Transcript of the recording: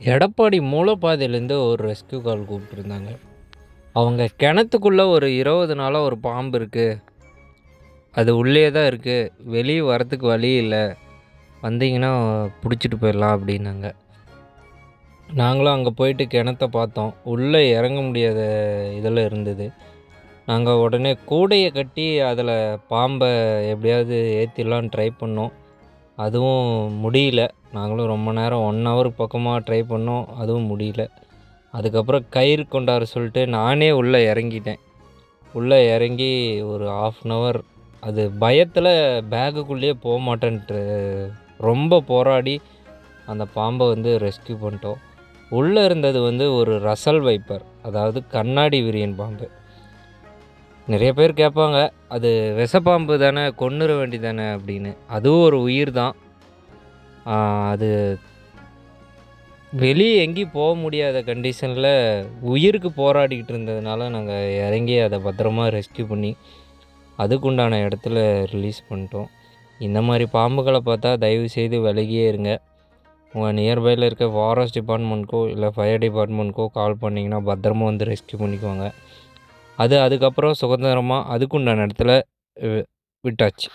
எடப்பாடி மூலப்பாதையிலேருந்து ஒரு ரெஸ்க்யூ கால் கூப்பிட்டுருந்தாங்க. அவங்க கிணத்துக்குள்ளே ஒரு 20 நாளாக ஒரு பாம்பு இருக்குது, அது உள்ளே தான் இருக்குது, வெளியே வரத்துக்கு வழி இல்லை, வந்தீங்கன்னா பிடிச்சிட்டு போயிடலாம் அப்படின்னாங்க. நாங்களும் அங்கே போயிட்டு கிணத்த பார்த்தோம். உள்ளே இறங்க முடியாத இதில் இருந்தது. நாங்கள் உடனே கூடையை கட்டி அதில் பாம்பை எப்படியாவது ஏற்றிடலான்னு ட்ரை பண்ணோம். அதுவும் முடியல. நாங்களும் ரொம்ப நேரம் 1 ஹவருக்கு பக்கமாக ட்ரை பண்ணோம். அதுவும் முடியல. அதுக்கப்புறம் கயிறு கொண்டார சொல்லிட்டு நானே உள்ளே இறங்கிட்டேன். உள்ளே இறங்கி ஒரு 1/2 ஹவர் அது பயத்தில் பேகுக்குள்ளேயே போக மாட்டேன்ட்டு ரொம்ப போராடி அந்த பாம்பை ரெஸ்க்யூ பண்ணிட்டோம். உள்ளே இருந்தது ஒரு ரசல் வைப்பர், அதாவது கண்ணாடி விரியன் பாம்பு. நிறைய பேர் கேட்பாங்க, அது விஷப்பாம்பு தானே, கொன்னுற வேண்டி தானே அப்படின்னு. அதுவும் ஒரு உயிர் தான். அது வெளியே எங்கேயும் போக முடியாத கண்டிஷனில் உயிருக்கு போராடிக்கிட்டு இருந்ததுனால நாங்கள் இறங்கி அதை பத்திரமா ரெஸ்க்யூ பண்ணி அதுக்குண்டான இடத்துல ரிலீஸ் பண்ணிட்டோம். இந்த மாதிரி பாம்புகளை பார்த்தா தயவுசெய்து விலகியே இருங்க. உங்கள் நியர்பையில் இருக்க ஃபாரஸ்ட் டிபார்ட்மெண்ட்க்கோ இல்லை ஃபயர் டிபார்ட்மெண்ட்க்கோ கால் பண்ணிங்கன்னா பத்திரமா ரெஸ்க்யூ பண்ணிக்குவாங்க. அதுக்கப்புறம் சுதந்திரமாக அதுக்குண்டான இடத்துல விட்டாச்சு.